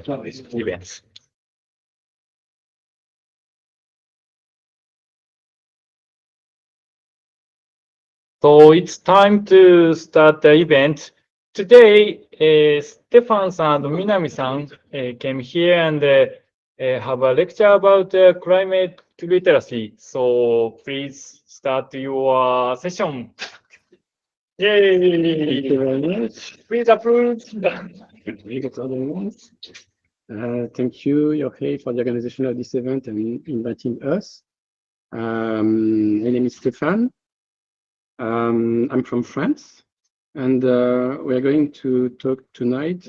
events. So it's time to start the event. Today, Stefan and Minami-san came here and have a lecture about climate literacy. So please start your session. Yay! Thank you very much. Please approve. Thank you, Yohei, for the organization of this event and inviting us. My name is Stéfan. I'm from France, and we are going to talk tonight,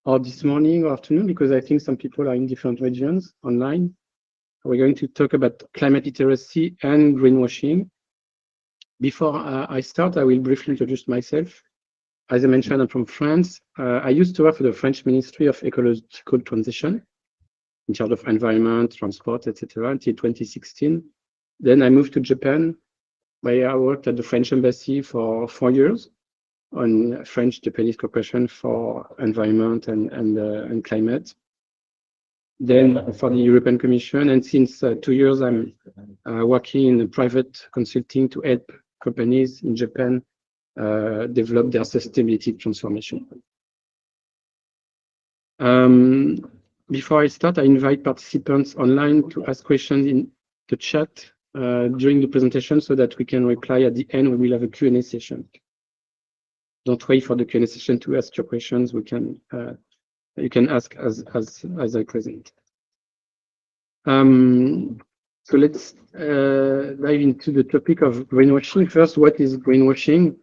or this morning or afternoon, because I think some people are in different regions online. We're going to talk about climate literacy and greenwashing. Before I start, I will briefly introduce myself. As I mentioned, I'm from France. I used to work for the French Ministry of Ecological Transition in charge of environment, transport, etc. until 2016. Then I moved to Japan, where I worked at the French Embassy for 4 years on French-Japanese cooperation for environment and climate. Then for the European Commission, and since 2 years, I'm working in private consulting to help companies in Japan develop their sustainability transformation. Before I start, I invite participants online to ask questions in the chat during the presentation so that we can reply at the end when we'll have a Q&A session. Don't wait for the Q&A session to ask your questions. You can ask as I present. So let's dive into the topic of greenwashing. First, what is greenwashing?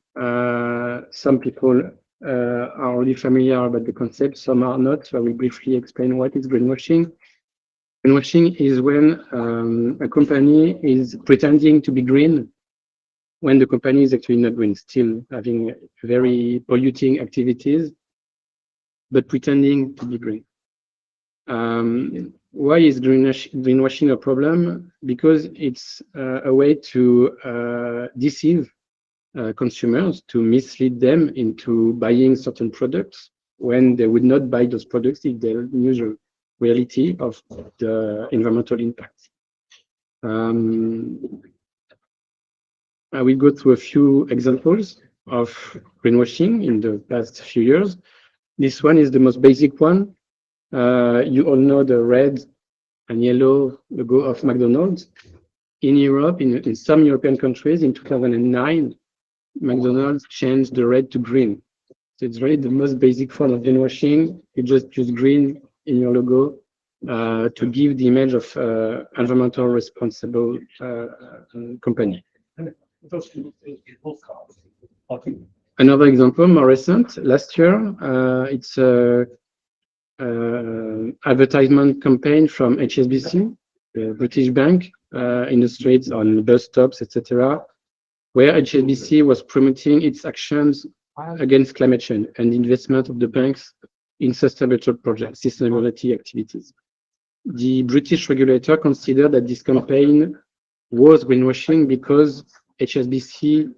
Some people are already familiar about the concept, some are not. So I will briefly explain what is greenwashing. Greenwashing is when a company is pretending to be green when the company is actually not green, still having very polluting activities, but pretending to be green. Why is greenwashing a problem? Because it's a way to deceive consumers, to mislead them into buying certain products when they would not buy those products if they knew the reality of the environmental impact. I will go through a few examples of greenwashing in the past few years. This one is the most basic one. You all know the red and yellow logo of McDonald's. In Europe, in some European countries, in 2009, McDonald's changed the red to green. So it's really the most basic form of greenwashing. You just use green in your logo to give the image of environmental responsible company. Another example, more recent, last year, it's a advertisement campaign from HSBC, the British bank, in the streets, on bus stops, etc., where HSBC was promoting its actions against climate change and investment of the banks in sustainable projects, sustainability activities. The British regulator considered that this campaign was greenwashing because HSBC,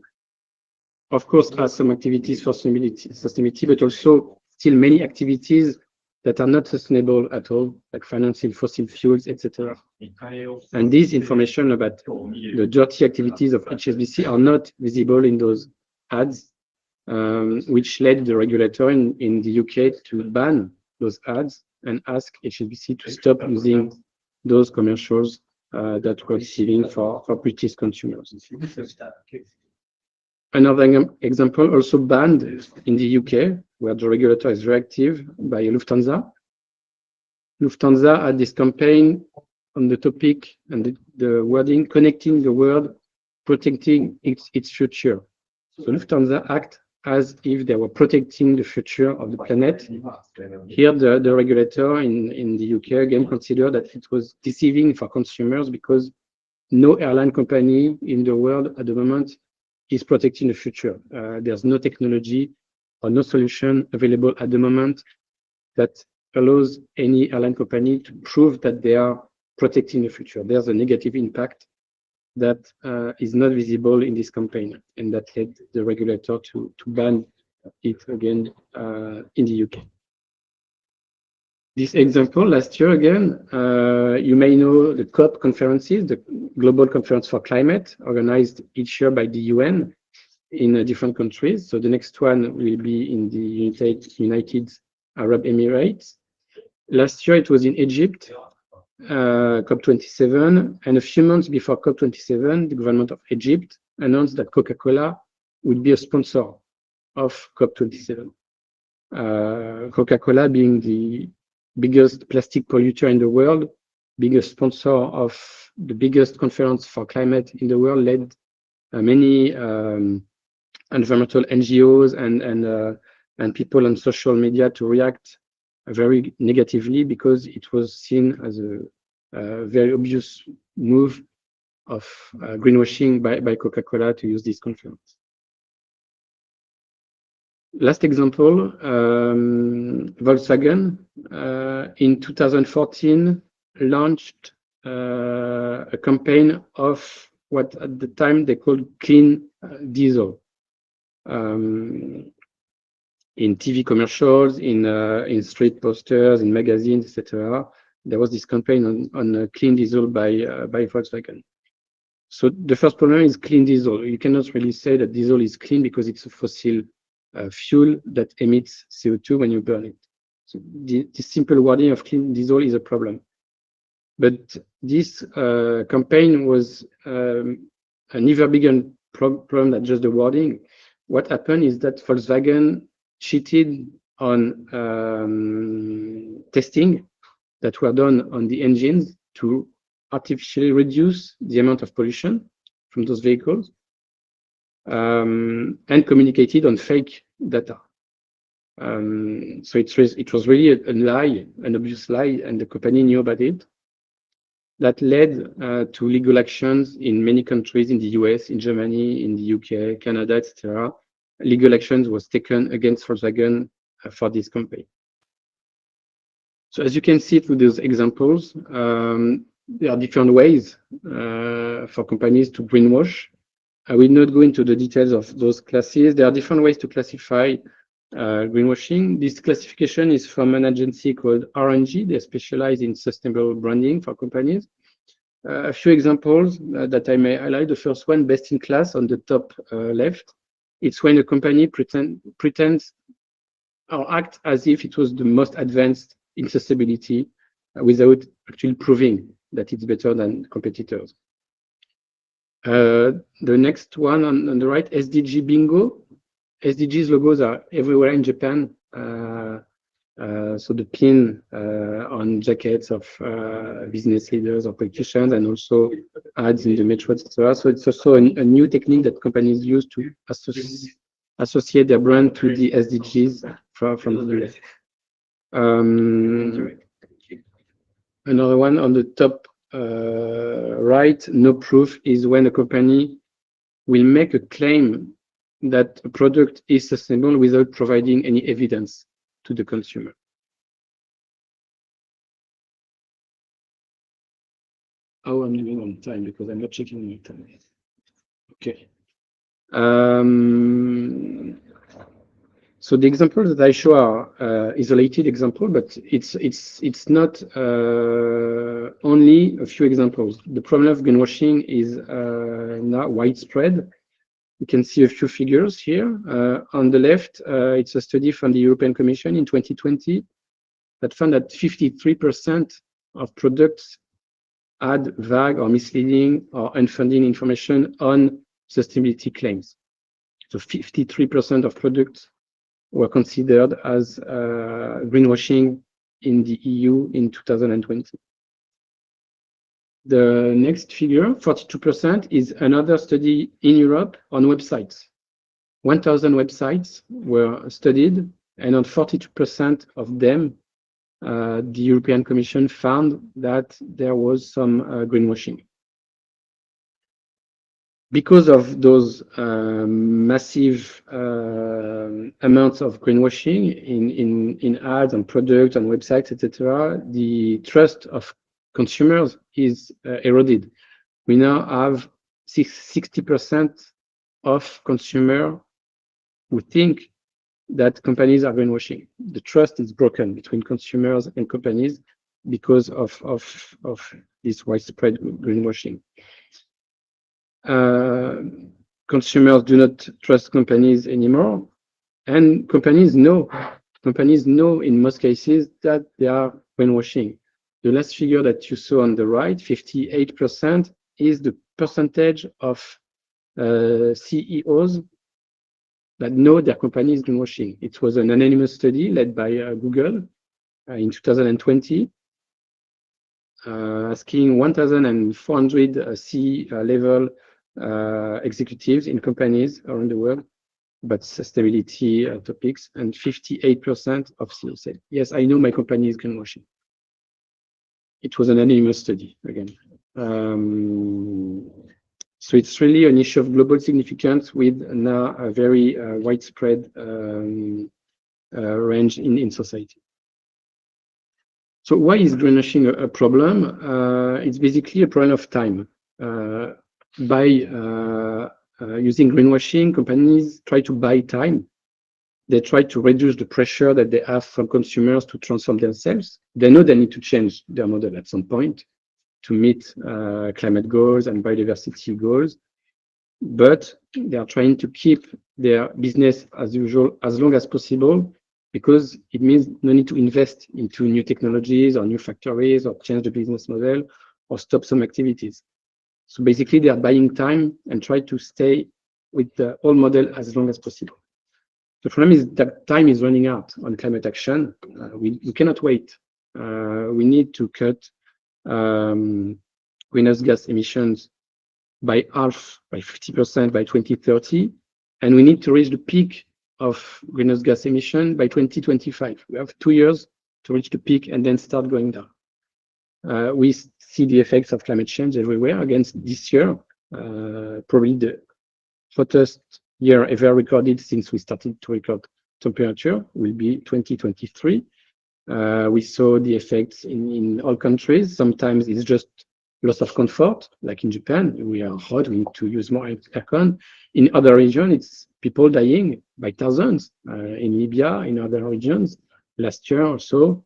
of course, has some activities for sustainability, but also still many activities that are not sustainable at all, like financing fossil fuels, etc. And this information about the dirty activities of HSBC are not visible in those ads, which led the regulator in the UK to ban those ads and ask HSBC to stop using those commercials that were deceiving for British consumers. Another example, also banned in the UK, where the regulator is very active, by Lufthansa. Lufthansa had this campaign on the topic and the wording, connecting the world, protecting its future. So Lufthansa act as if they were protecting the future of the planet. Here, the regulator in the UK again considered that it was deceiving for consumers because no airline company in the world at the moment is protecting the future. There's no technology or no solution available at the moment that allows any airline company to prove that they are protecting the future. There's a negative impact that is not visible in this campaign, and that led the regulator to ban it again in the UK. This example, last year again, you may know the COP conferences, the Global Conference for Climate, organized each year by the UN in different countries. So the next one will be in the United Arab Emirates. Last year it was in Egypt, COP27, and a few months before COP27, the government of Egypt announced that Coca-Cola would be a sponsor of COP27. Coca-Cola being the biggest plastic polluter in the world, biggest sponsor of the biggest conference for climate in the world, led many environmental NGOs and people on social media to react very negatively because it was seen as a very obvious move of greenwashing by Coca-Cola to use this conference. Last example, Volkswagen in 2014 launched a campaign of what at the time they called clean diesel. In TV commercials, in street posters, in magazines, etc. There was this campaign on clean diesel by Volkswagen. So the first problem is clean diesel. You cannot really say that diesel is clean because it's a fossil fuel that emits CO2 when you burn it. So the simple wording of clean diesel is a problem. But this campaign was an even bigger problem than just the wording. What happened is that Volkswagen cheated on testing that were done on the engines to artificially reduce the amount of pollution from those vehicles and communicated on fake data. So it was really a lie, an obvious lie, and the company knew about it. That led to legal actions in many countries in the US, in Germany, in the UK, Canada, etc. Legal actions was taken against Volkswagen for this campaign. So as you can see through those examples, there are different ways for companies to greenwash. I will not go into the details of those classes. There are different ways to classify greenwashing. This classification is from an agency called R&G. They specialize in sustainable branding for companies. A few examples that I may highlight. The first one, best in class on the top left. It's when a company pretends or acts as if it was the most advanced in sustainability without actually proving that it's better than competitors. The next one on the right, SDG bingo. SDGs logos are everywhere in Japan. So the pin on jackets of business leaders or politicians, and also ads in the metro, etc. So it's also a new technique that companies use to associate their brand to the SDGs from the left. Another one on the top right, no proof, is when a company will make a claim that a product is sustainable without providing any evidence to the consumer. Oh, I'm living on time because I'm not checking my time. Okay. So the examples that I show are isolated example, but it's not only a few examples. The problem of greenwashing is now widespread. You can see a few figures here. On the left, it's a study from the European Commission in 2020 that found that 53% of products had vague or misleading or unfounded information on sustainability claims. So 53% of products were considered as greenwashing in the EU in 2020. The next figure, 42%, is another study in Europe on websites. 1,000 websites were studied, and on 42% of them, the European Commission found that there was some greenwashing. Because of those massive amounts of greenwashing in ads, on products, on websites, etc., the trust of consumers is eroded. We now have 60% of consumers who think that companies are greenwashing. The trust is broken between consumers and companies because of this widespread greenwashing. Consumers do not trust companies anymore, and companies know in most cases that they are greenwashing. The last figure that you saw on the right, 58%, is the percentage of CEOs that know their company is greenwashing. It was an anonymous study led by Google in 2020, asking 1,400 C-level executives in companies around the world about sustainability topics, and 58% of CEOs said, yes, I know my company is greenwashing. It was an anonymous study, again. So it's really an issue of global significance with now a very widespread range in society. So why is greenwashing a problem? It's basically a problem of time. By using greenwashing, companies try to buy time. They try to reduce the pressure that they have from consumers to transform themselves. They know they need to change their model at some point to meet climate goals and biodiversity goals, but they are trying to keep their business as usual as long as possible, because it means no need to invest into new technologies or new factories or change the business model or stop some activities. So basically, they are buying time and try to stay with the old model as long as possible. The problem is that time is running out on climate action. We cannot wait. We need to cut greenhouse gas emissions by half, by 50% by 2030, and we need to reach the peak of greenhouse gas emission by 2025. We have 2 years to reach the peak and then start going down. We see the effects of climate change everywhere. Against this year, probably the hottest year ever recorded since we started to record temperature will be 2023. We saw the effects in all countries. Sometimes it's just loss of comfort, like in Japan, we are hot, we need to use more aircon. In other regions, it's people dying by thousands. In Libya, in other regions, last year or so,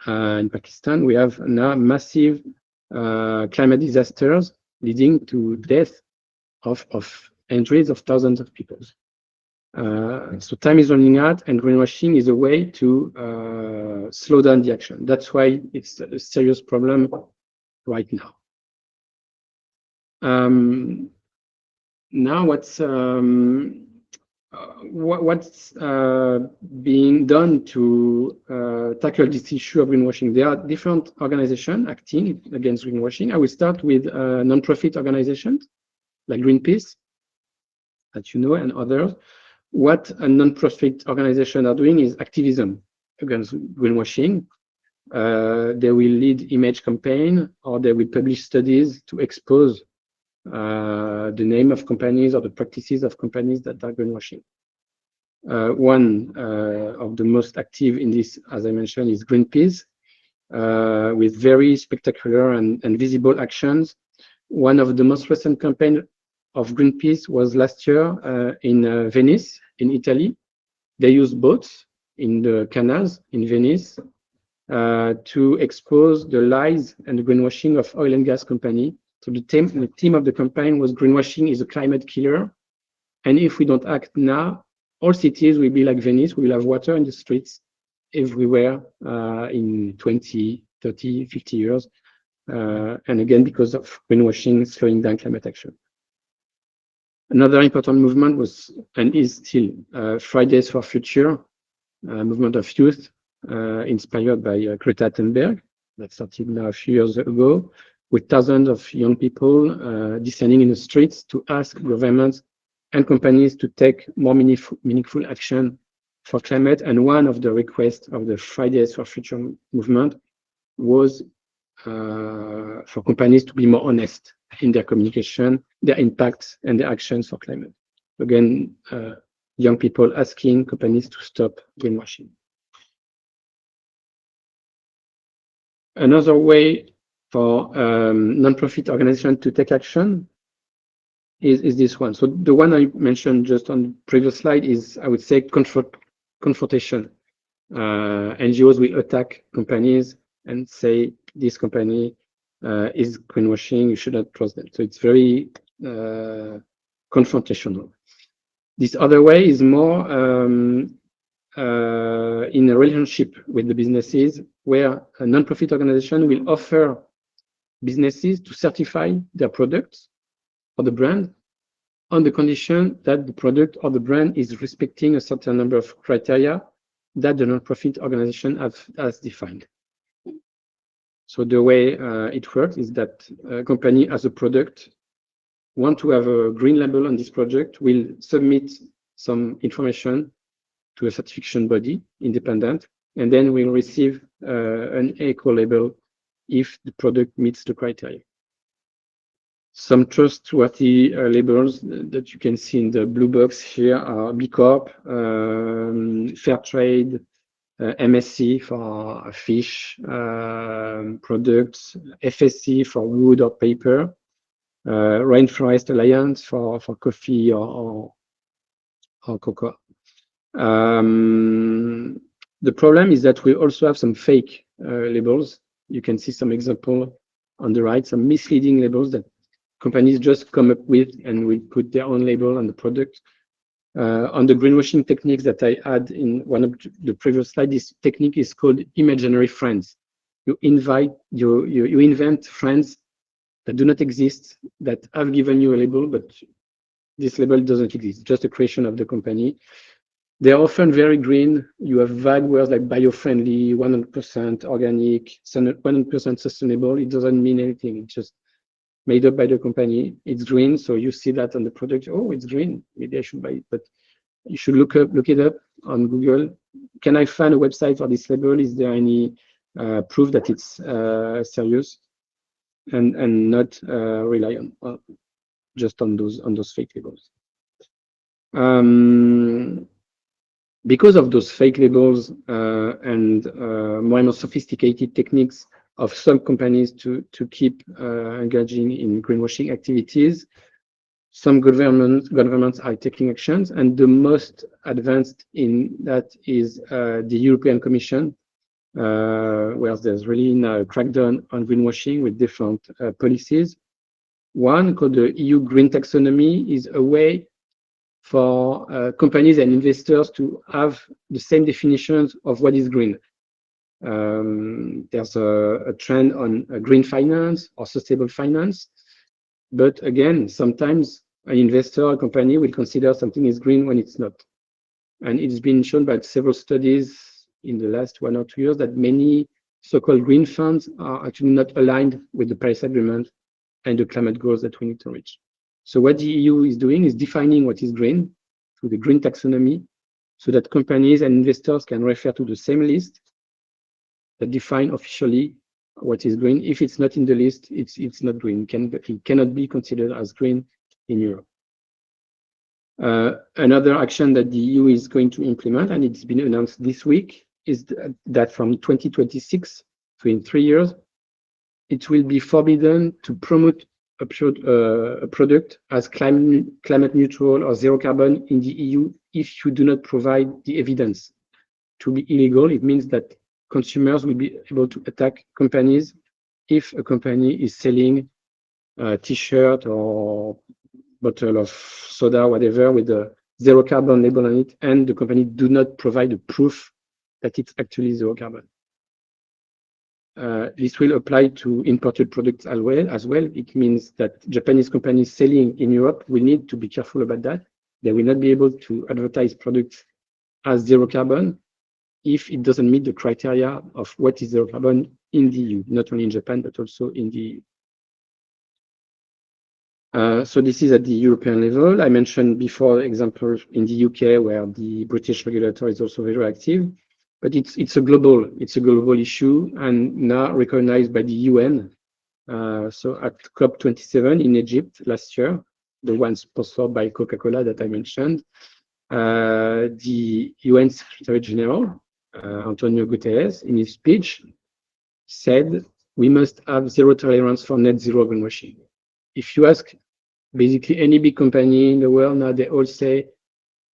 in Pakistan, we have now massive climate disasters leading to death of hundreds of thousands of people. So time is running out, and greenwashing is a way to slow down the action. That's why it's a serious problem right now. Now, what's being done to tackle this issue of greenwashing? There are different organizations acting against greenwashing. I will start with non-profit organizations like Greenpeace, that you know, and others. What a non-profit organization are doing is activism against greenwashing. They will lead image campaign, or they will publish studies to expose the name of companies or the practices of companies that are greenwashing. One of the most active in this, as I mentioned, is Greenpeace, with very spectacular and visible actions. One of the most recent campaigns of Greenpeace was last year in Venice, in Italy. They used boats in the canals in Venice to expose the lies and the greenwashing of oil and gas company. So the theme of the campaign was greenwashing is a climate killer. And if we don't act now, all cities will be like Venice. We will have water in the streets everywhere in 20, 30, 50 years. And again, because of greenwashing, slowing down climate action. Another important movement was, and is still, Fridays for Future, movement of youth, inspired by Greta Thunberg, that started now a few years ago, with thousands of young people descending in the streets to ask governments and companies to take more meaningful action for climate. And one of the requests of the Fridays for Future movement was for companies to be more honest in their communication, their impact, and their actions for climate. Again, young people asking companies to stop greenwashing. Another way for non-profit organizations to take action is this one. So the one I mentioned just on the previous slide is, I would say, confrontation. NGOs will attack companies and say this company is greenwashing, you should not trust them. So it's very confrontational. This other way is more in a relationship with the businesses, where a non-profit organization will offer businesses to certify their products or the brand on the condition that the product or the brand is respecting a certain number of criteria that the non-profit organization has defined. So the way it works is that a company as a product want to have a green label on this project will submit some information to a certification body, independent, and then will receive an eco label if the product meets the criteria. Some trustworthy labels that you can see in the blue box here are B Corp, Fair Trade, MSC for fish products, FSC for wood or paper, Rainforest Alliance for coffee or cocoa. The problem is that we also have some fake labels. You can see some example on the right, some misleading labels that companies just come up with and will put their own label on the product. On the greenwashing techniques that I had in one of the previous slides, this technique is called imaginary friends. You invent friends that do not exist, that have given you a label, but this label doesn't exist, just a creation of the company. They're often very green. You have vague words like bio-friendly, 100% organic, 100% sustainable. It doesn't mean anything. It's just made up by the company. It's green, so you see that on the product. Oh, it's green. Maybe I should buy it. But you should look it up on Google. Can I find a website for this label? Is there any proof that it's serious? And not rely on just on those fake labels. Because of those fake labels and more and more sophisticated techniques of some companies to keep engaging in greenwashing activities, some governments are taking actions, and the most advanced in that is the European Commission, where there's really now a crackdown on greenwashing with different policies. One called the EU Green Taxonomy is a way for companies and investors to have the same definitions of what is green. There's a trend on green finance or sustainable finance. But again, sometimes an investor or company will consider something is green when it's not. And it's been shown by several studies in the last 1 or 2 years that many so-called green funds are actually not aligned with the Paris Agreement and the climate goals that we need to reach. So what the EU is doing is defining what is green through the green taxonomy, so that companies and investors can refer to the same list that define officially what is green. If it's not in the list, it's not green. It cannot be considered as green in Europe. Another action that the EU is going to implement, and it's been announced this week, is that from 2026, so in 3 years, it will be forbidden to promote a product as climate neutral or zero carbon in the EU if you do not provide the evidence. To be illegal, it means that consumers will be able to attack companies if a company is selling a t-shirt or bottle of soda, whatever, with a zero carbon label on it, and the company do not provide a proof that it's actually zero carbon. This will apply to imported products as well. It means that Japanese companies selling in Europe will need to be careful about that. They will not be able to advertise products as zero carbon if it doesn't meet the criteria of what is zero carbon in the EU, not only in Japan, but also in the EU. So this is at the European level. I mentioned before examples in the UK where the British regulator is also very active. But it's a global issue and now recognized by the UN. So at COP27 in Egypt last year, the one sponsored by Coca-Cola that I mentioned, the UN Secretary General, Antonio Guterres, in his speech said, we must have zero tolerance for net zero greenwashing. If you ask basically any big company in the world now, they all say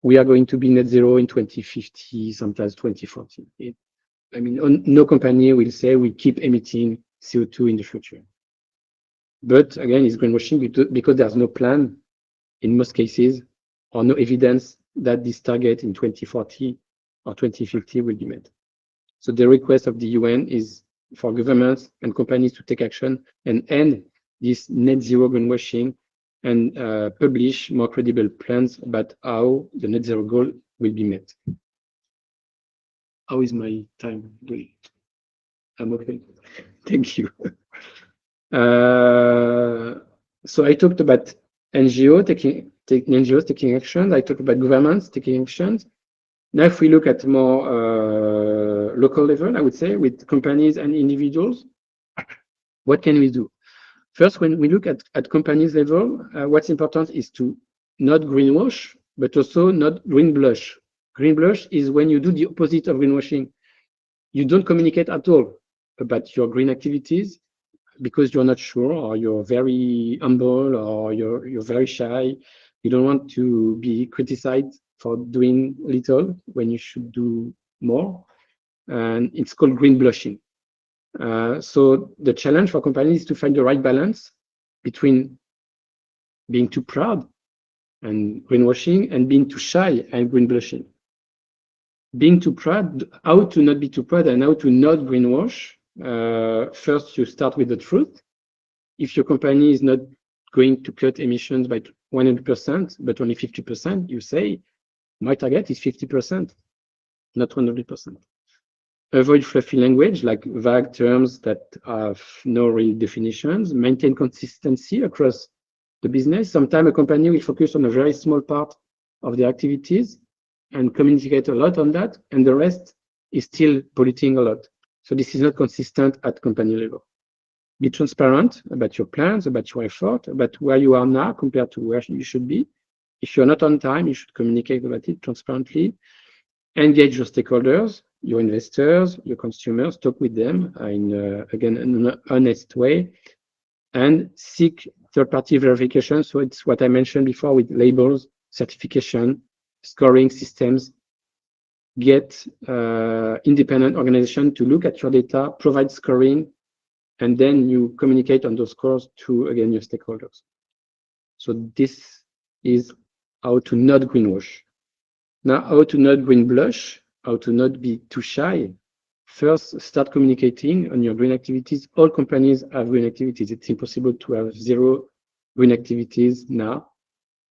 we are going to be net zero in 2050, sometimes 2040. I mean, no company will say we keep emitting CO2 in the future. But again, it's greenwashing because there's no plan in most cases, or no evidence that this target in 2040 or 2050 will be met. So the request of the UN is for governments and companies to take action and end this net zero greenwashing and publish more credible plans about how the net zero goal will be met. How is my time doing? I'm okay. Thank you. So I talked about NGOs taking action. I talked about governments taking actions. Now, if we look at more local level, I would say with companies and individuals, what can we do? First, when we look at companies level, what's important is to not greenwash, but also not green blush. Green blush is when you do the opposite of greenwashing. You don't communicate at all about your green activities because you're not sure, or you're very humble, or you're very shy. You don't want to be criticized for doing little when you should do more. And it's called green blushing. So the challenge for companies is to find the right balance between being too proud and greenwashing and being too shy and green blushing. Being too proud, how to not be too proud and how to not greenwash. First, you start with the truth. If your company is not going to cut emissions by 100%, but only 50%, you say, my target is 50%, not 100%. Avoid fluffy language like vague terms that have no real definitions. Maintain consistency across the business. Sometimes a company will focus on a very small part of their activities and communicate a lot on that, and the rest is still polluting a lot. So this is not consistent at company level. Be transparent about your plans, about your effort, about where you are now compared to where you should be. If you're not on time, you should communicate about it transparently. Engage your stakeholders, your investors, your consumers, talk with them in, again, an honest way, and seek third-party verification. So it's what I mentioned before with labels, certification, scoring systems. Get independent organization to look at your data, provide scoring, and then you communicate on those scores to, again, your stakeholders. So this is how to not greenwash. Now, how to not green blush, how to not be too shy. First, start communicating on your green activities. All companies have green activities. It's impossible to have zero green activities now.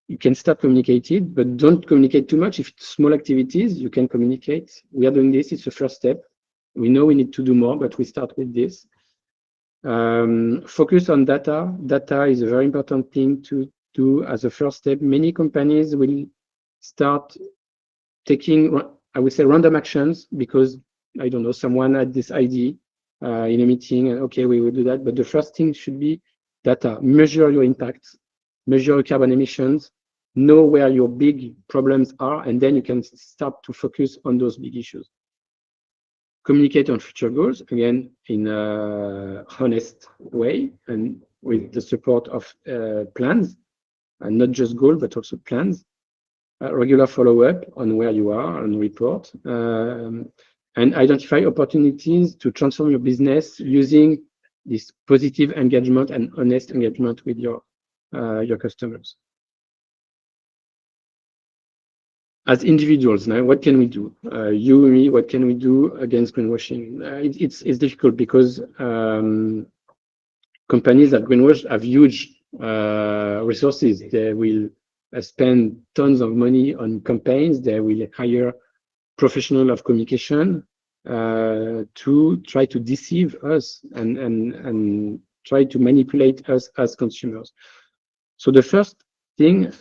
You can start communicating, but don't communicate too much. If it's small activities, you can communicate. We are doing this. It's the first step. We know we need to do more, but we start with this. Focus on data. Data is a very important thing to do as a first step. Many companies will start taking, I would say, random actions because, I don't know, someone had this idea in a meeting, and okay, we will do that. But the first thing should be data. Measure your impact, measure your carbon emissions, know where your big problems are, and then you can start to focus on those big issues. Communicate on future goals, again, in an honest way and with the support of plans, and not just goals, but also plans. Regular follow-up on where you are and report, and identify opportunities to transform your business using this positive engagement and honest engagement with your customers. As individuals now, what can we do? You and me, what can we do against greenwashing? It's difficult because companies that greenwash have huge resources. They will spend tons of money on campaigns. They will hire professionals of communication to try to deceive us and try to manipulate us as consumers. So the first thing,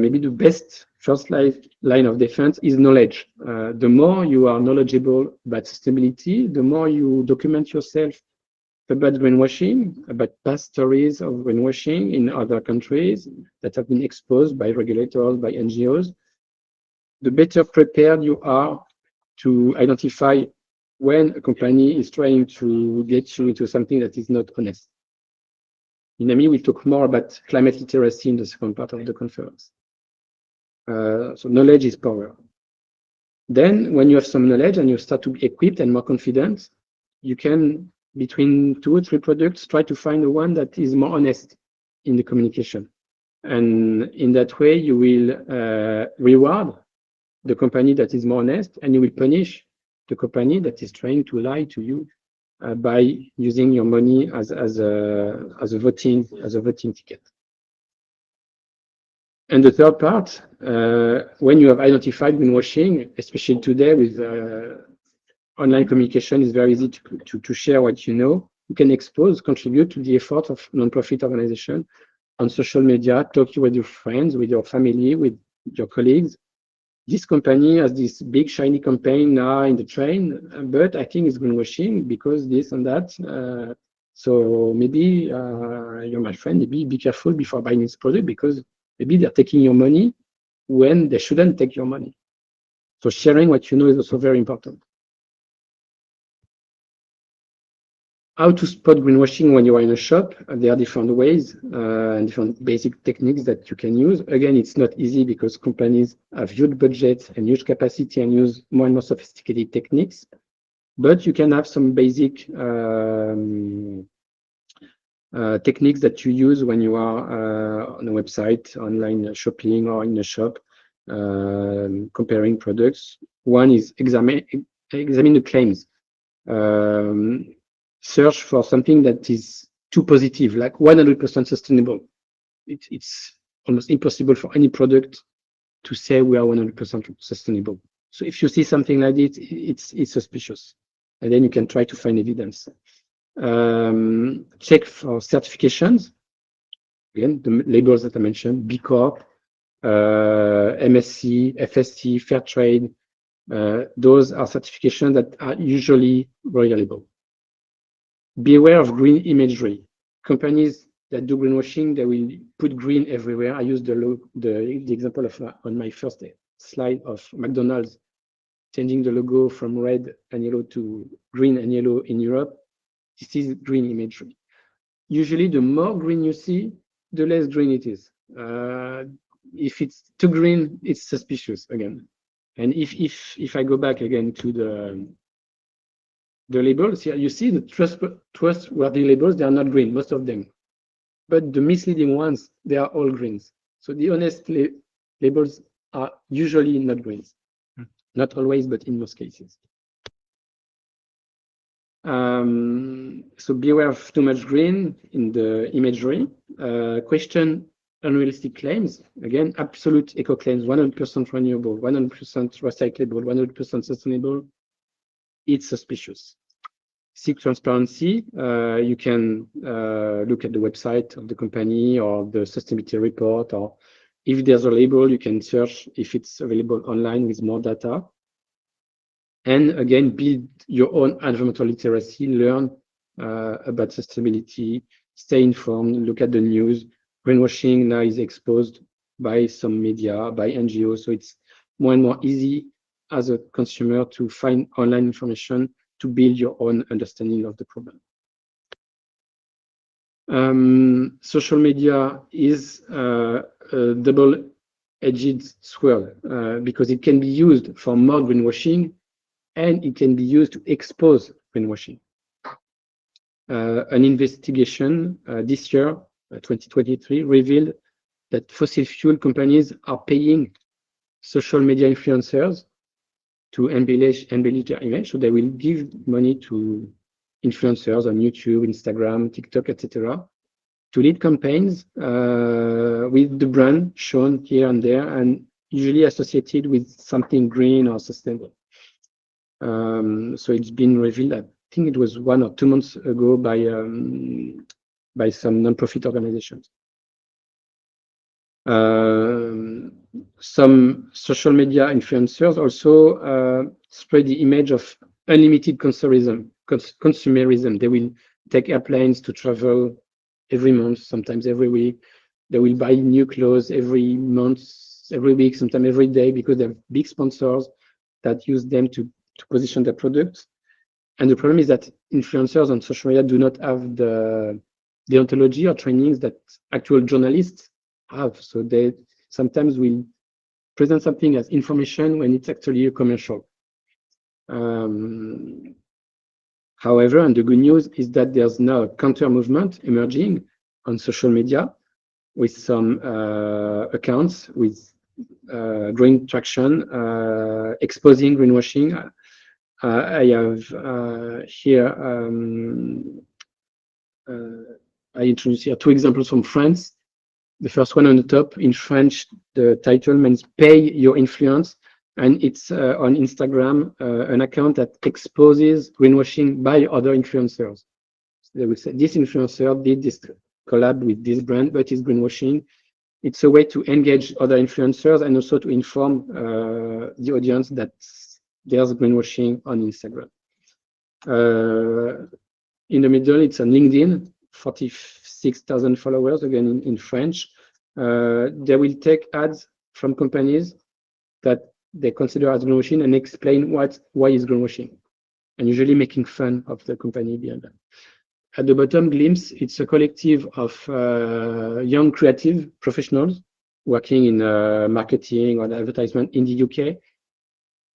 maybe the best first line of defense is knowledge. The more you are knowledgeable about sustainability, the more you document yourself about greenwashing, about past stories of greenwashing in other countries that have been exposed by regulators, by NGOs, the better prepared you are to identify when a company is trying to get you into something that is not honest. Minami will talk more about climate literacy in the second part of the conference. So knowledge is power. Then when you have some knowledge and you start to be equipped and more confident, you can, between 2 or 3 products, try to find the one that is more honest in the communication. And in that way, you will reward the company that is more honest, and you will punish the company that is trying to lie to you by using your money as a voting ticket. And the third part, when you have identified greenwashing, especially today with online communication, is very easy to share what you know. You can contribute to the effort of non-profit organization on social media, talk with your friends, with your family, with your colleagues. This company has this big shiny campaign now in the train, but I think it's greenwashing because this and that. So maybe you're my friend, maybe be careful before buying this product because maybe they're taking your money when they shouldn't take your money. So sharing what you know is also very important. How to spot greenwashing when you are in a shop? There are different ways and different basic techniques that you can use. Again, it's not easy because companies have huge budgets and huge capacity and use more and more sophisticated techniques. But you can have some basic techniques that you use when you are on a website, online shopping, or in a shop, comparing products. One is examine the claims. Search for something that is too positive, like 100% sustainable. It's almost impossible for any product to say we are 100% sustainable. So if you see something like this, it's suspicious. And then you can try to find evidence. Check for certifications. Again, the labels that I mentioned, B Corp, MSC, FSC, Fair Trade. Those are certifications that are usually reliable. Beware of green imagery. Companies that do greenwashing, they will put green everywhere. I used the example of on my first slide of McDonald's changing the logo from red and yellow to green and yellow in Europe. This is green imagery. Usually, the more green you see, the less green it is. If it's too green, it's suspicious again. And if I go back again to the labels here, you see the trustworthy labels, they are not green, most of them. But the misleading ones, they are all greens. So the honest labels are usually not greens. Not always, but in most cases. So beware of too much green in the imagery. Question unrealistic claims. Again, absolute eco claims, 100% renewable, 100% recyclable, 100% sustainable. It's suspicious. Seek transparency. You can look at the website of the company or the sustainability report, or if there's a label, you can search if it's available online with more data. And again, build your own environmental literacy, learn about sustainability, stay informed, look at the news. Greenwashing now is exposed by some media, by NGOs, so it's more and more easy as a consumer to find online information to build your own understanding of the problem. Social media is a double-edged sword because it can be used for more greenwashing and it can be used to expose greenwashing. An investigation this year, 2023, revealed that fossil fuel companies are paying social media influencers to embellish their image. So they will give money to influencers on YouTube, Instagram, TikTok, etc., to lead campaigns with the brand shown here and there, and usually associated with something green or sustainable. So it's been revealed, I think it was 1 or 2 months ago by some non-profit organizations. Some social media influencers also spread the image of unlimited consumerism. They will take airplanes to travel every month, sometimes every week. They will buy new clothes every month, every week, sometimes every day, because they have big sponsors that use them to position their products. And the problem is that influencers on social media do not have the deontology or trainings that actual journalists have. So they sometimes will present something as information when it's actually a commercial. However, and the good news is that there's now a counter movement emerging on social media with some accounts with growing traction, exposing greenwashing. I have here, I introduce here 2 examples from France. The first one on the top, in French, the title means "Pay Your Influence," and it's on Instagram, an account that exposes greenwashing by other influencers. So they will say, this influencer did this collab with this brand, but it's greenwashing. It's a way to engage other influencers and also to inform the audience that there's greenwashing on Instagram. In the middle, it's on LinkedIn, 46,000 followers, again in French. They will take ads from companies that they consider as greenwashing and explain why is greenwashing, and usually making fun of the company behind that. At the bottom, Glimpse, it's a collective of young creative professionals working in marketing or advertisement in the UK.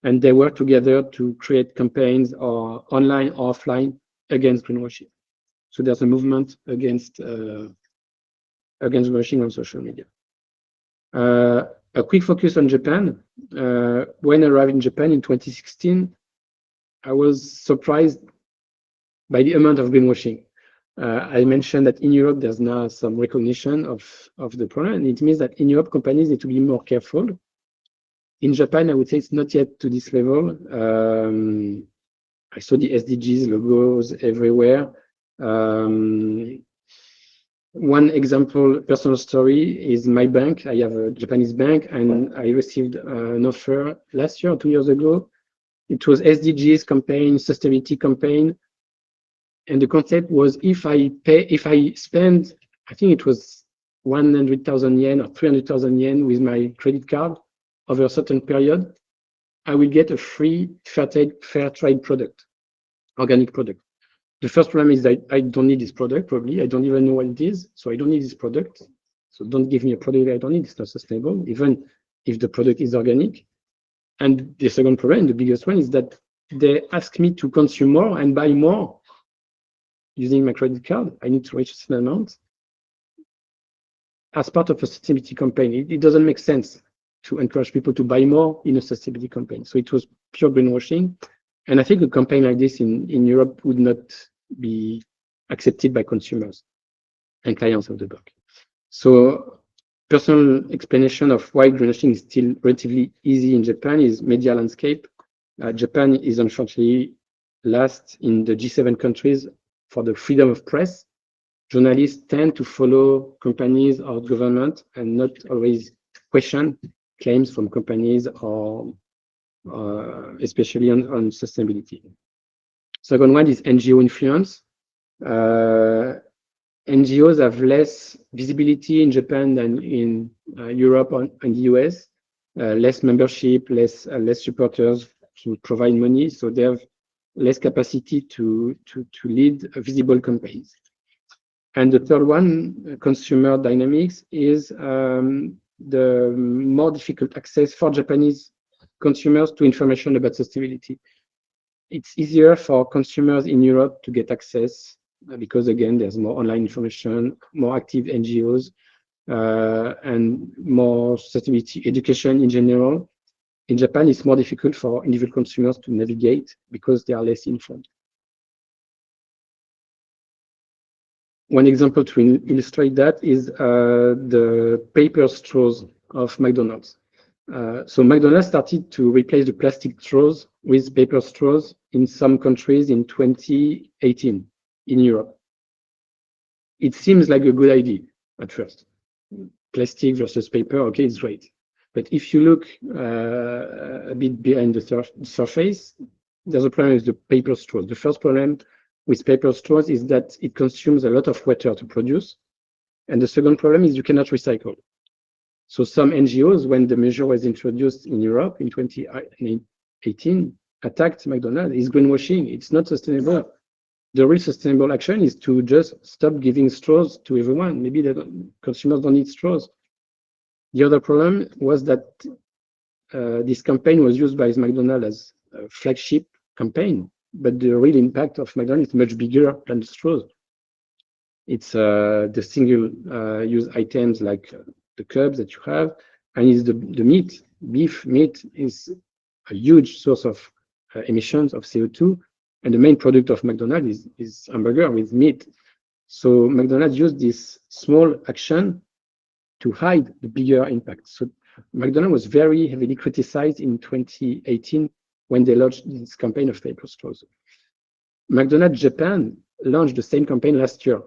And they work together to create campaigns or online or offline against greenwashing. So there's a movement against greenwashing on social media. A quick focus on Japan. When I arrived in Japan in 2016, I was surprised by the amount of greenwashing. I mentioned that in Europe, there's now some recognition of the problem, and it means that in Europe, companies need to be more careful. In Japan, I would say it's not yet to this level. I saw the SDGs logos everywhere. One example, personal story, is my bank. I have a Japanese bank, and I received an offer last year or 2 years ago. It was SDGs campaign, sustainability campaign. And the concept was if I spend, I think it was 100,000 yen or 300,000 yen with my credit card over a certain period, I will get a free fair trade product, organic product. The first problem is that I don't need this product, probably. I don't even know what it is, so I don't need this product. So don't give me a product I don't need. It's not sustainable, even if the product is organic. And the second problem, the biggest one, is that they ask me to consume more and buy more using my credit card. I need to reach a certain amount as part of a sustainability campaign. It doesn't make sense to encourage people to buy more in a sustainability campaign. So it was pure greenwashing. And I think a campaign like this in Europe would not be accepted by consumers and clients of the bank. So personal explanation of why greenwashing is still relatively easy in Japan is media landscape. Japan is unfortunately last in the G7 countries for the freedom of press. Journalists tend to follow companies or government and not always question claims from companies or especially on sustainability. Second one is NGO influence. NGOs have less visibility in Japan than in Europe and the US, less membership, less supporters to provide money, so they have less capacity to lead visible campaigns. And the third one, consumer dynamics, is the more difficult access for Japanese consumers to information about sustainability. It's easier for consumers in Europe to get access because, again, there's more online information, more active NGOs, and more sustainability education in general. In Japan, it's more difficult for individual consumers to navigate because they are less informed. One example to illustrate that is the paper straws of McDonald's. So McDonald's started to replace the plastic straws with paper straws in some countries in 2018 in Europe. It seems like a good idea at first. Plastic versus paper, okay, it's great. But if you look a bit behind the surface, there's a problem with the paper straws. The first problem with paper straws is that it consumes a lot of water to produce. And the second problem is you cannot recycle. So some NGOs, when the measure was introduced in Europe in 2018, attacked McDonald's. It's greenwashing. It's not sustainable. The real sustainable action is to just stop giving straws to everyone. Maybe consumers don't need straws. The other problem was that this campaign was used by McDonald's as a flagship campaign, but the real impact of McDonald's is much bigger than the straws. It's the single use items like the cups that you have, and it's the meat. Beef meat is a huge source of emissions of CO2, and the main product of McDonald's is hamburger with meat. So McDonald's used this small action to hide the bigger impact. So McDonald's was very heavily criticized in 2018 when they launched this campaign of paper straws. McDonald's Japan launched the same campaign last year.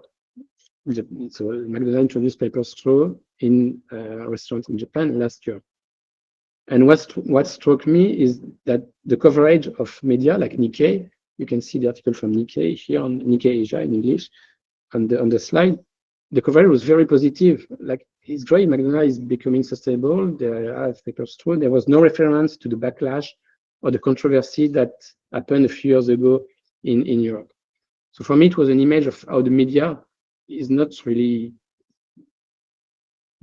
So McDonald's introduced paper straw in restaurants in Japan last year. And what struck me is that the coverage of media like Nikkei, you can see the article from Nikkei here on Nikkei Asia in English on the slide. The coverage was very positive. Like, it's great, McDonald's is becoming sustainable. They have paper straw. There was no reference to the backlash or the controversy that happened a few years ago in Europe. So for me, it was an image of how the media is not really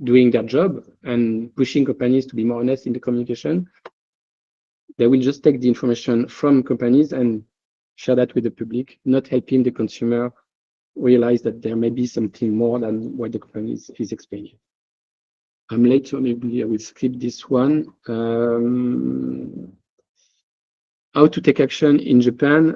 doing their job and pushing companies to be more honest in the communication. They will just take the information from companies and share that with the public, not helping the consumer realize that there may be something more than what the company is explaining. I'm late, so maybe I will skip this one. How to take action in Japan.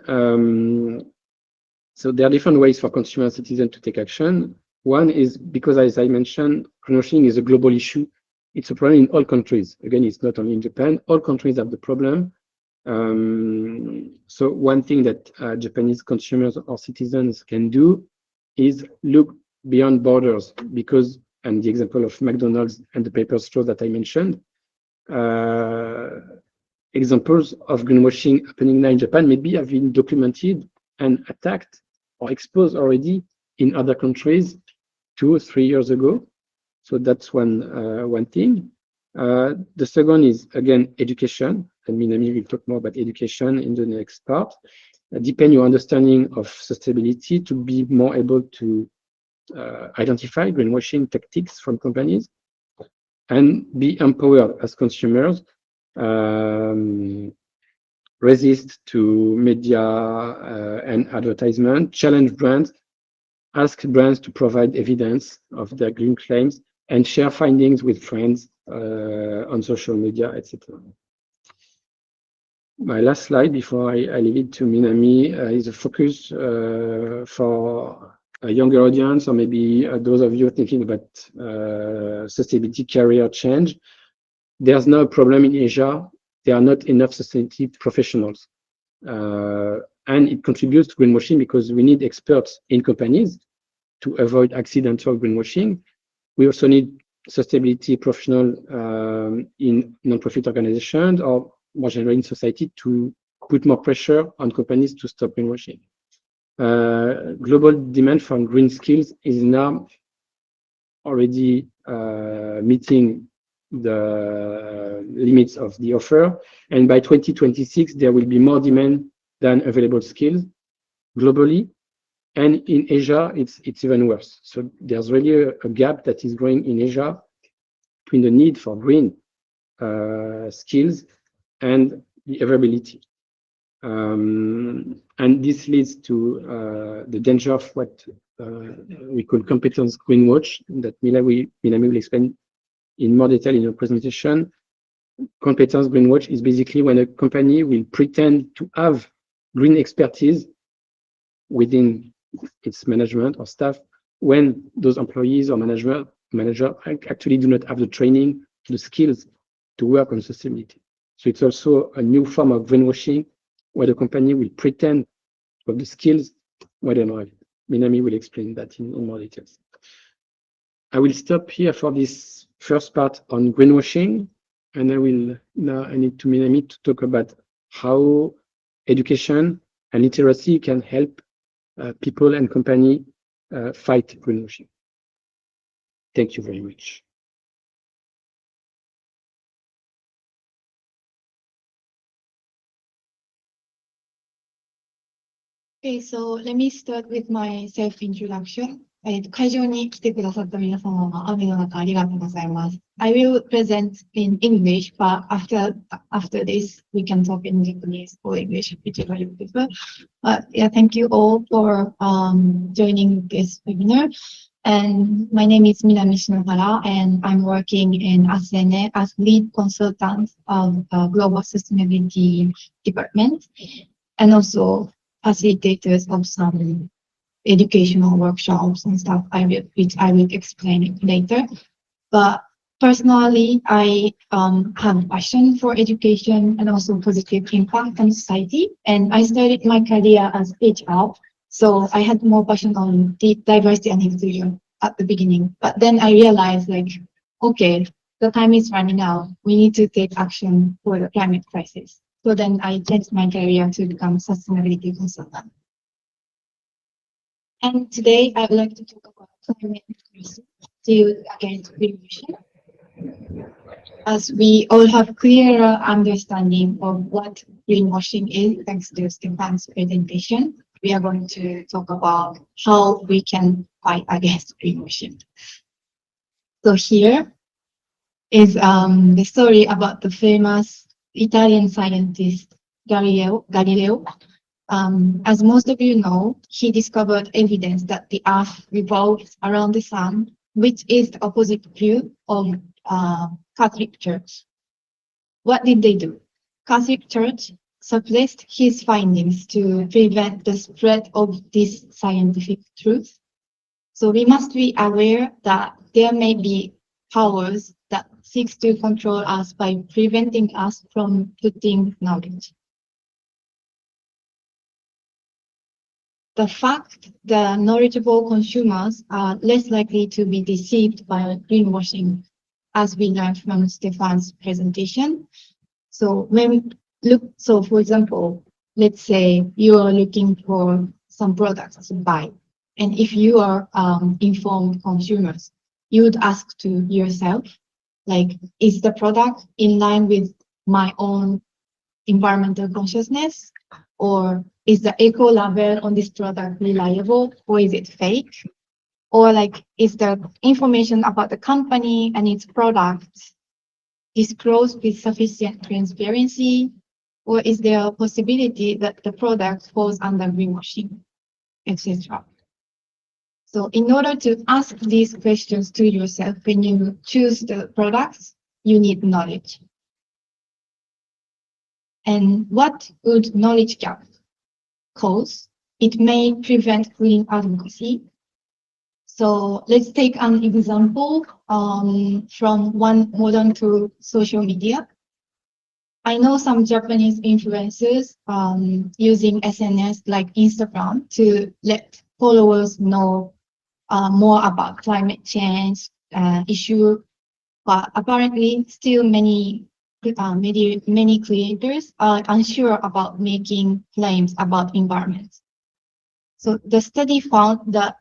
So there are different ways for consumer and citizens to take action. One is because, as I mentioned, greenwashing is a global issue. It's a problem in all countries. Again, it's not only in Japan. All countries have the problem. So one thing that Japanese consumers or citizens can do is look beyond borders, because, and the example of McDonald's and the paper straw that I mentioned, examples of greenwashing happening now in Japan maybe have been documented and attacked or exposed already in other countries 2 or 3 years ago. So that's one thing. The second is, again, education. And Minami will talk more about education in the next part. Deepen your understanding of sustainability to be more able to identify greenwashing tactics from companies and be empowered as consumers. Resist to media and advertisement, challenge brands, ask brands to provide evidence of their green claims, and share findings with friends on social media, etc. My last slide before I leave it to Minami is a focus for a younger audience, or maybe those of you thinking about sustainability career change. There's no problem in Asia. There are not enough sustainability professionals. And it contributes to greenwashing because we need experts in companies to avoid accidental greenwashing. We also need sustainability professionals in non-profit organizations or more generally in society to put more pressure on companies to stop greenwashing. Global demand for green skills is now already meeting the limits of the offer, and by 2026 there will be more demand than available skills globally, and in Asia it's even worse. So there's really a gap that is growing in Asia between the need for green skills and the availability, and this leads to the danger of what we call competence greenwash that Minami will explain in more detail in your presentation. Competence greenwash is basically when a company will pretend to have green expertise within its management or staff when those employees or manager actually do not have the training, the skills to work on sustainability. So it's also a new form of greenwashing where the company will pretend to have the skills where they don't have it. Minami will explain that in more details. I will stop here for this first part on greenwashing, and I need to Minami to talk about how education and literacy can help people and company fight greenwashing. Thank you very much. Okay, so let me start with my self-introduction. 会場に来てくださった皆様は雨の中ありがとうございます。I will present in English, but after this, we can talk in Japanese or English, whichever you prefer. But yeah, thank you all for joining this webinar. And my name is Minami Shinohara, and I'm working in Asuene as lead consultant of Global Sustainability Department, and also facilitators of some educational workshops and stuff, which I will explain later. But personally, I have a passion for education and also positive impact on society. And I started my career as HR, so I had more passion on diversity and inclusion at the beginning. But then I realized, like, okay, the time is running out. We need to take action for the climate crisis. So then I changed my career to become sustainability consultant. And today I would like to talk about climate policy against greenwashing. As we all have clearer understanding of what greenwashing is, thanks to Stefan's presentation, we are going to talk about how we can fight against greenwashing. So here is the story about the famous Italian scientist Galileo. As most of you know, he discovered evidence that the Earth revolves around the sun, which is the opposite view of Catholic Church. What did they do? Catholic Church suppressed his findings to prevent the spread of this scientific truth. So we must be aware that there may be powers that seek to control us by preventing us from putting knowledge. The fact that knowledgeable consumers are less likely to be deceived by greenwashing, as we learned from Stefan's presentation. So for example, let's say you are looking for some products to buy, and if you are informed consumers, you would ask to yourself, like, is the product in line with my own environmental consciousness? Or is the eco label on this product reliable, or is it fake? Or like, is the information about the company and its products disclosed with sufficient transparency? Or is there a possibility that the product falls under greenwashing, etc.? So in order to ask these questions to yourself when you choose the products, you need knowledge. And what would knowledge gap cause? It may prevent green advocacy. So let's take an example from one modern tool, social media. I know some Japanese influencers using SNS like Instagram to let followers know more about climate change issue, but apparently still many creators are unsure about making claims about environment. So the study found that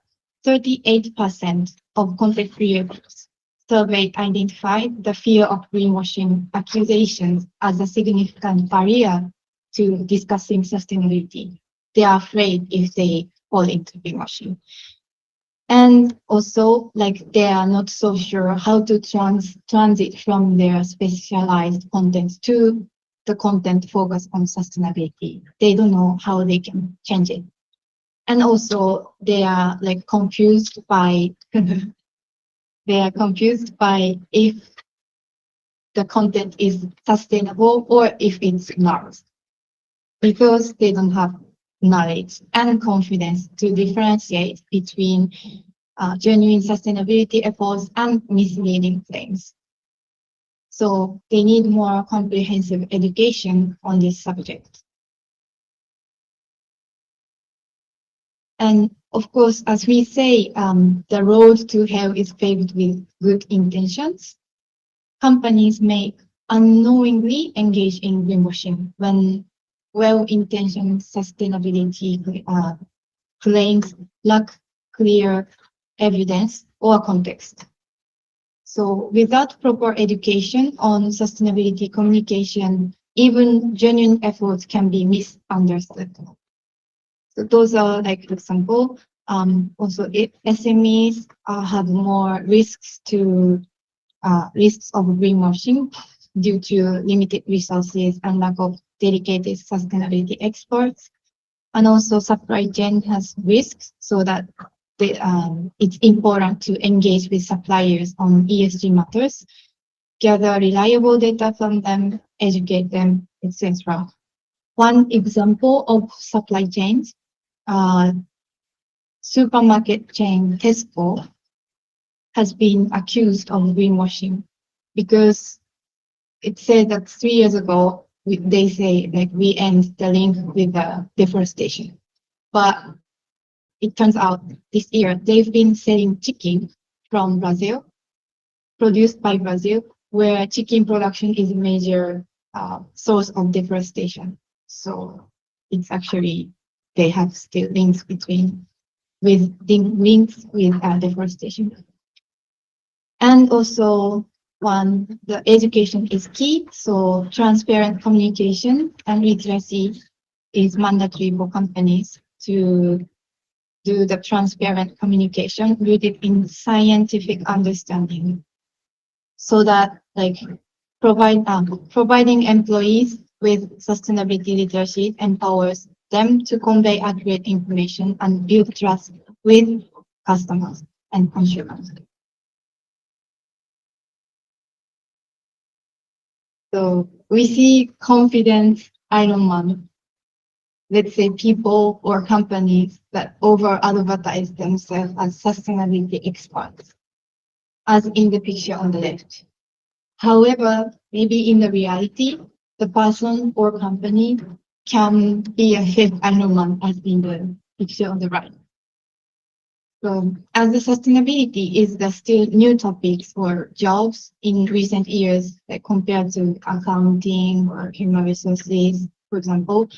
38% of content creators surveyed identified the fear of greenwashing accusations as a significant barrier to discussing sustainability. They are afraid if they fall into greenwashing. And also, like, they are not so sure how to transit from their specialized content to the content focused on sustainability. They don't know how they can change it. And also, they are like confused by if the content is sustainable or if it's not, because they don't have knowledge and confidence to differentiate between genuine sustainability efforts and misleading claims. So they need more comprehensive education on this subject. And of course, as we say, the road to hell is paved with good intentions. Companies may unknowingly engage in greenwashing when well-intentioned sustainability claims lack clear evidence or context. So without proper education on sustainability communication, even genuine efforts can be misunderstood. So those are like example. Also, SMEs have more risks of greenwashing due to limited resources and lack of dedicated sustainability experts. And also supply chain has risks, so that it's important to engage with suppliers on ESG matters, gather reliable data from them, educate them, etc. One example of supply chains, supermarket chain Tesco has been accused of greenwashing because it said that 3 years ago, they say like we end the link with the deforestation. But it turns out this year they've been selling chicken from Brazil, produced by Brazil, where chicken production is a major source of deforestation. So it's actually, they have still links with deforestation. And also, the education is key. So transparent communication and literacy is mandatory for companies to do the transparent communication rooted in scientific understanding, so that like providing employees with sustainability literacy empowers them to convey accurate information and build trust with customers and consumers. So we see confident Ironman, let's say people or companies that over advertise themselves as sustainability experts, as in the picture on the left. However, maybe in the reality, the person or company can be a fake Ironman, as in the picture on the right. So, as the sustainability is the still new topics for jobs in recent years, like compared to accounting or human resources, for example,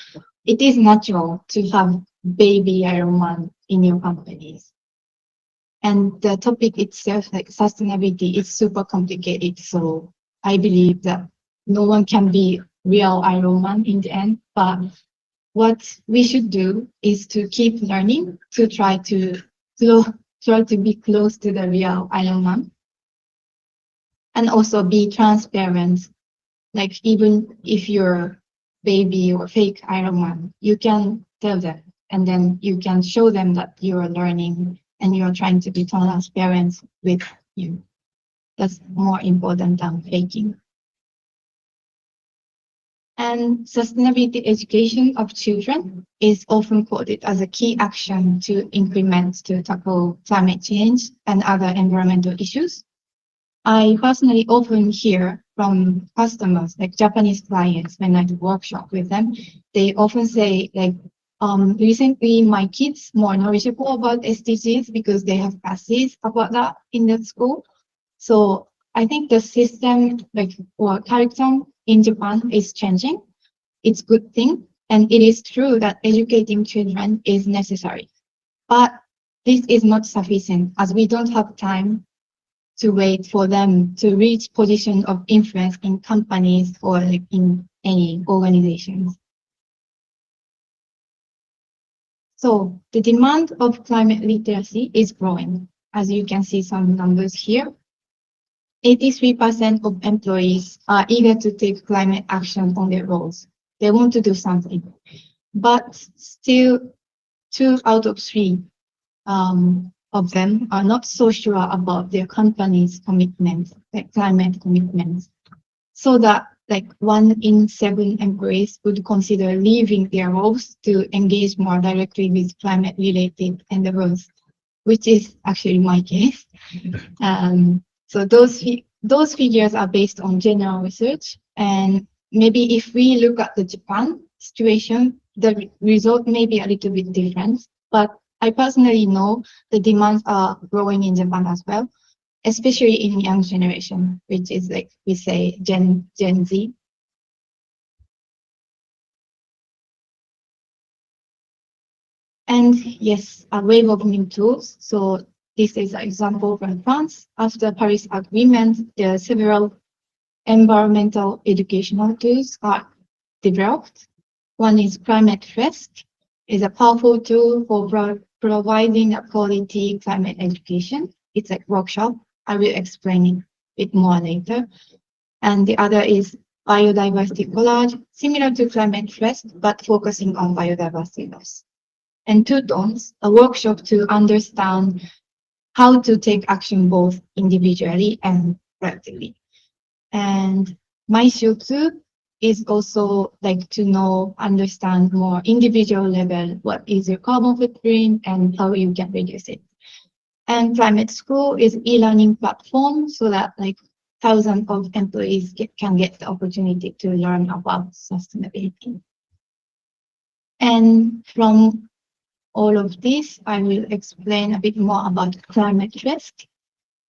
it is natural to have baby Ironman in your companies. And the topic itself, like sustainability, is super complicated. So I believe that no one can be real Ironman in the end. But what we should do is to keep learning, to try to be close to the real Ironman, and also be transparent. Like even if you're baby or fake Ironman, you can tell them, and then you can show them that you're learning and you're trying to be transparent with you. That's more important than faking. And sustainability education of children is often quoted as a key action to implement to tackle climate change and other environmental issues. I personally often hear from customers, like Japanese clients, when I do workshop with them, they often say like, recently my kids more knowledgeable about SDGs because they have classes about that in the school. So I think the system, like, or curriculum in Japan is changing. It's a good thing. And it is true that educating children is necessary. But this is not sufficient, as we don't have time to wait for them to reach position of influence in companies or in any organizations. So the demand of climate literacy is growing. As you can see some numbers here, 83% of employees are eager to take climate action on their roles. They want to do something, but still 2 out of 3 of them are not so sure about their company's commitments, like climate commitments. So that like 1 in 7 employees would consider leaving their roles to engage more directly with climate-related endeavors, which is actually my case. So those figures are based on general research, and maybe if we look at the Japan situation, the result may be a little bit different. But I personally know the demands are growing in Japan as well, especially in young generation, which is like we say Gen Z. And yes, a wave of new tools. So this is an example from France. After Paris Agreement, there are several environmental educational tools are developed. One is Climate Fest, is a powerful tool for providing a quality climate education. It's a workshop. I will explain it a bit more later. And the other is biodiversity collage, similar to climate trust, but focusing on biodiversity loss. And two tones, a workshop to understand how to take action both individually and collectively. And my shutsu is also like to know, understand more individual level, what is your carbon footprint and how you can reduce it. And climate school is e-learning platform so that like thousands of employees can get the opportunity to learn about sustainability. And from all of this, I will explain a bit more about climate risk.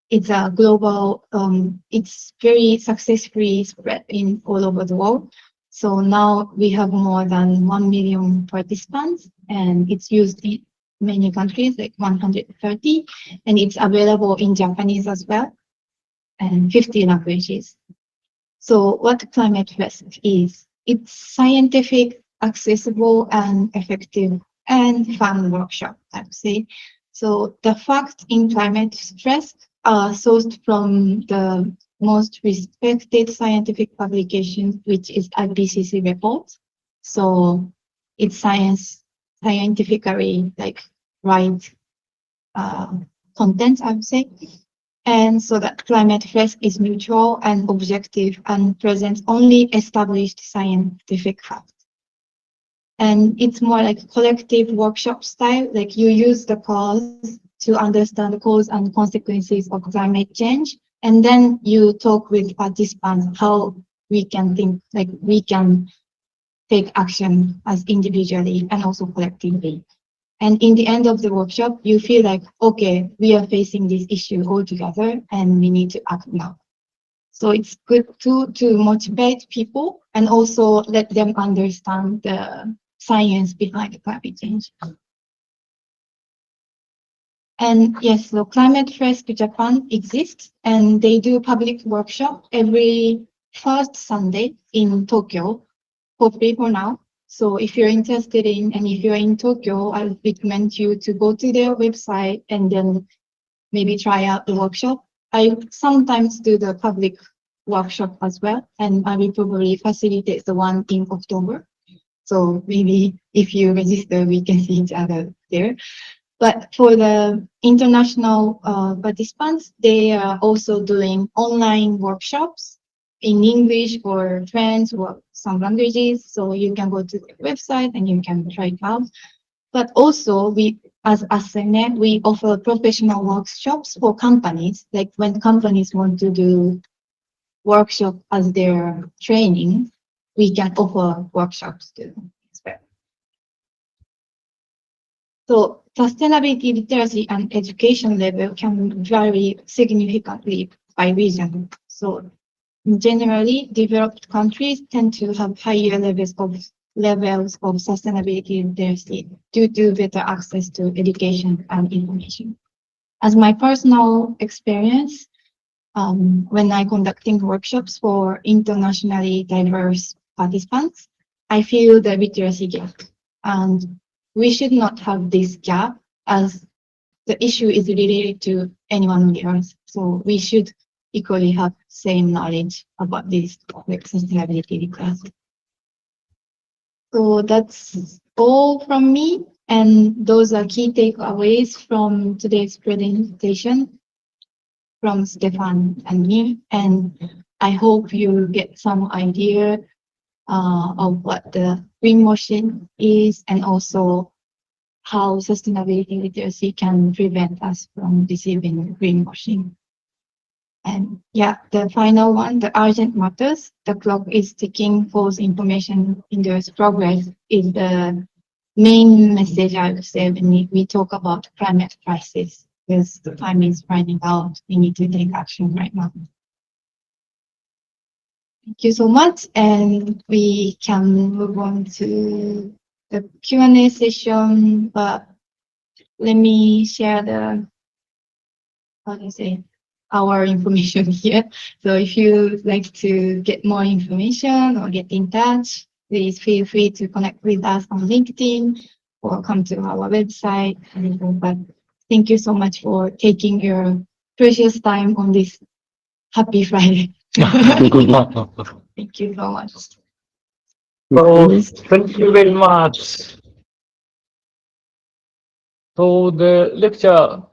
It's a global, it's very successfully spread in all over the world. So now we have more than 1 million participants and it's used in many countries, like 130, and it's available in Japanese as well, and 50 languages. So what climate risk is? It's scientific, accessible, and effective, and fun workshop, I would say. So the facts in climate stress are sourced from the most respected scientific publication, which is IPCC report. So it's scientifically like right content, I would say. And so that climate risk is neutral and objective and presents only established scientific facts. And it's more like collective workshop style, like you use the cause to understand the cause and consequences of climate change. And then you talk with participants how we can think, like we can take action as individually and also collectively. And in the end of the workshop, you feel like, okay, we are facing this issue all together and we need to act now. So it's good to motivate people and also let them understand the science behind climate change. And yes, so Climate Risk Japan exists and they do public workshop every first Sunday in Tokyo for free for now. So if you're interested in, and if you're in Tokyo, I would recommend you to go to their website and then maybe try out the workshop. I sometimes do the public workshop as well, and I will probably facilitate the one in October. So maybe if you register, we can see each other there. But for the international participants, they are also doing online workshops in English or French or some languages. So you can go to the website and you can try it out. But also we, as Asuene, we offer professional workshops for companies. Like when companies want to do workshop as their training, we can offer workshops to them as well. So sustainability literacy and education level can vary significantly by region. So generally, developed countries tend to have higher levels of sustainability literacy due to better access to education and information. As my personal experience, when I conducting workshops for internationally diverse participants, I feel the literacy gap. And we should not have this gap as the issue is related to anyone on the earth. So we should equally have same knowledge about this topic, sustainability literacy. So that's all from me. And those are key takeaways from today's presentation from Stéfan and me. And I hope you get some idea of what the greenwashing is and also how sustainability literacy can prevent us from receiving greenwashing. And yeah, the final one, the urgent matters, the clock is ticking, false information hinders progress is the main message I would say when we talk about climate crisis, because the time is running out. We need to take action right now. Thank you so much. And we can move on to the Q&A session, but let me share the, how do you say, our information here. So if you'd like to get more information or get in touch, please feel free to connect with us on LinkedIn or come to our website. But thank you so much for taking your precious time on this happy Friday. Thank you so much. So, thank you very much. So the lecture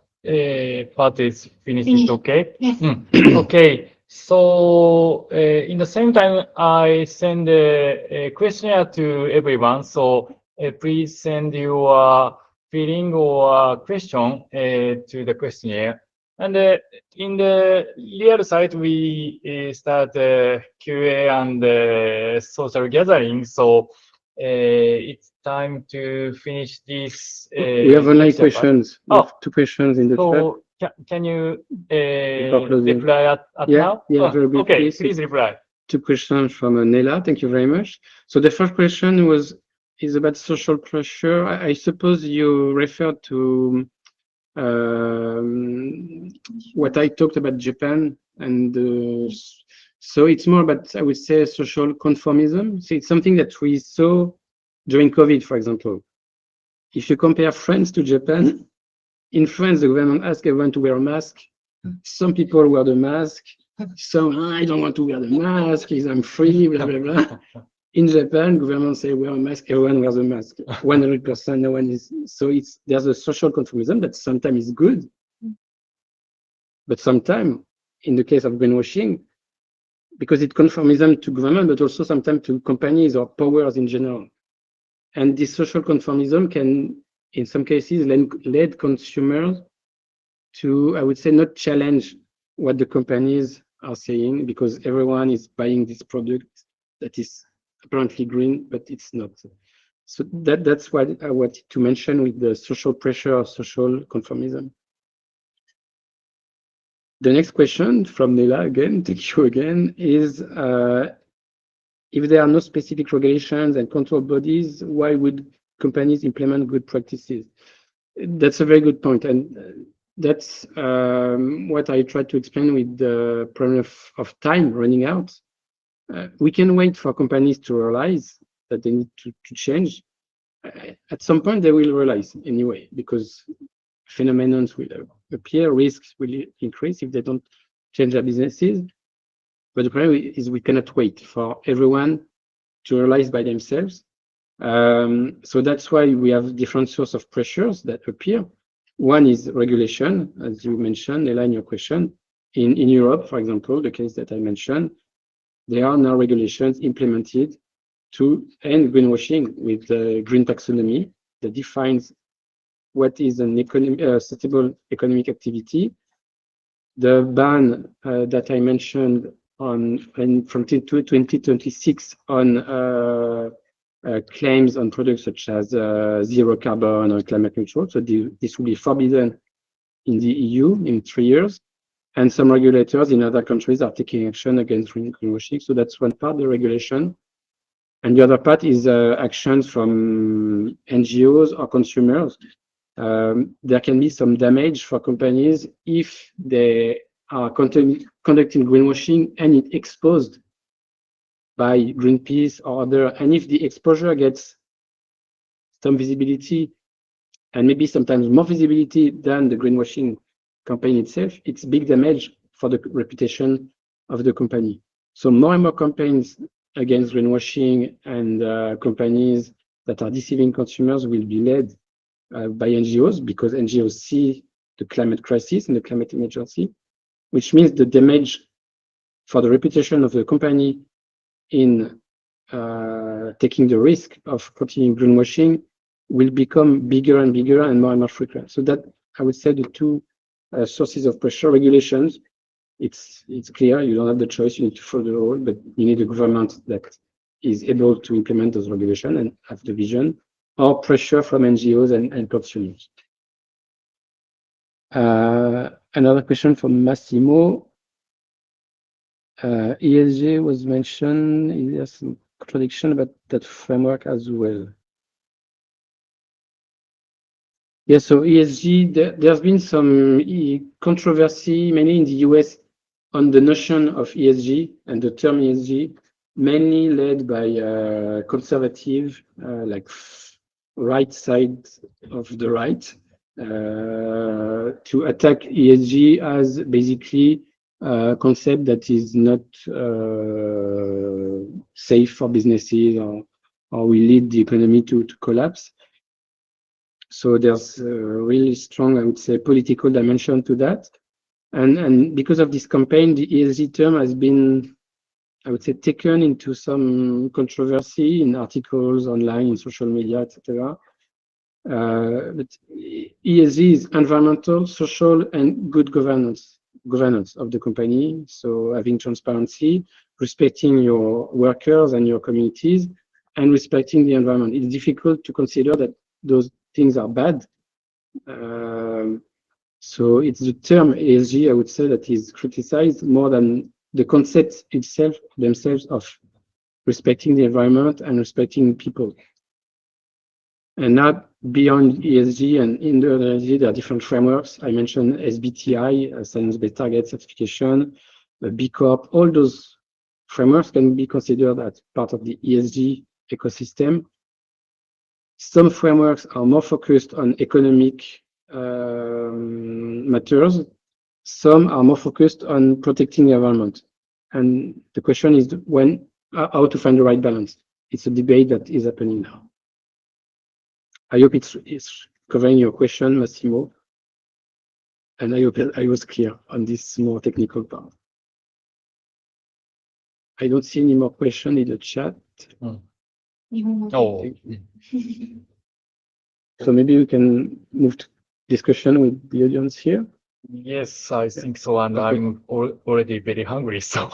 part is finished, okay? Yes. Okay. So in the same time, I send a questionnaire to everyone. So please send your feeling or question to the questionnaire. And in the real site, we start QA and social gathering. So it's time to finish this. We have online lecture part. questions. We have 2 questions in the chat. So can you Before closing. reply at Yeah, now? yeah, very Okay, briefly. please reply. 2 questions from Nela. Thank you very much. So the first question is about social pressure. I suppose you referred to what I talked about Japan, and so it's more about, I would say, social conformism. So it's something that we saw during COVID, for example. If you compare France to Japan, in France, the government asked everyone to wear a mask. Some people wear the mask. Some, I don't want to wear the mask, I'm free, blah, blah, blah. In Japan, government say wear a mask, everyone wears a mask. 100%, no one is. So there's a social conformism that sometimes is good, but sometimes, in the case of greenwashing, because it conformism to government, but also sometimes to companies or powers in general. And this social conformism can, in some cases, lead consumers to, I would say, not challenge what the companies are saying, because everyone is buying this product that is apparently green, but it's not. So that's what I wanted to mention with the social pressure or social conformism. The next question from Nela again, thank you again, is if there are no specific regulations and control bodies, why would companies implement good practices? That's a very good point. And that's what I tried to explain with the problem of time running out. We can wait for companies to realize that they need to change. At some point, they will realize anyway, because phenomena will appear, risks will increase if they don't change their businesses. But the problem is we cannot wait for everyone to realize by themselves. So that's why we have different sources of pressures that appear. One is regulation, as you mentioned, Ella, in your question. In Europe, for example, the case that I mentioned, there are now regulations implemented to end greenwashing with the green taxonomy that defines what is an sustainable economic activity. The ban that I mentioned from 2026 on claims on products such as zero carbon or climate neutral. So this will be forbidden in the EU in 3 years. And some regulators in other countries are taking action against greenwashing. So that's one part, the regulation. And the other part is actions from NGOs or consumers. There can be some damage for companies if they are conducting greenwashing and it exposed by Greenpeace or other, and if the exposure gets some visibility and maybe sometimes more visibility than the greenwashing campaign itself, it's big damage for the reputation of the company. So more and more campaigns against greenwashing and companies that are deceiving consumers will be led by NGOs, because NGOs see the climate crisis and the climate emergency, which means the damage for the reputation of the company in taking the risk of continuing greenwashing will become bigger and bigger and more frequent. So that, I would say, the 2 sources of pressure. Regulations, it's clear, you don't have the choice, you need to follow the rule, but you need a government that is able to implement those regulations and have the vision, or pressure from NGOs and consumers. Another question from Massimo. ESG was mentioned. Is there some contradiction about that framework as well? Yes, so ESG, there's been some controversy, mainly in the US, on the notion of ESG and the term ESG, mainly led by conservative, like right side of the right, to attack ESG as basically a concept that is not safe for businesses, or will lead the economy to collapse. So there's a really strong, I would say, political dimension to that. And because of this campaign, the ESG term has been, I would say, taken into some controversy in articles online, in social media, etc. But ESG is environmental, social, and good governance of the company. So having transparency, respecting your workers and your communities, and respecting the environment. It's difficult to consider that those things are bad. So it's the term ESG, I would say, that is criticized more than the concept itself themselves of respecting the environment and respecting people. And now beyond ESG and in the ESG, there are different frameworks. I mentioned SBTI, Science-Based Target Certification, B Corp. All those frameworks can be considered as part of the ESG ecosystem. Some frameworks are more focused on economic matters. Some are more focused on protecting the environment. And the question is how to find the right balance. It's a debate that is happening now. I hope it's covering your question, Massimo. And I hope I was clear on this more technical part. I don't see any more questions in the chat. Oh, So maybe we can move to discussion with the audience here. yes, I think so. And I'm already very hungry. So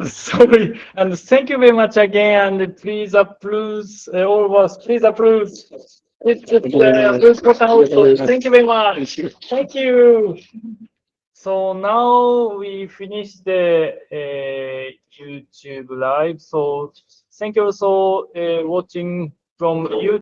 sorry. And thank you very much again. And please approve, all of us, please approve. Thank you very much. Thank you. So now we finished the YouTube live. So thank you also watching from YouTube.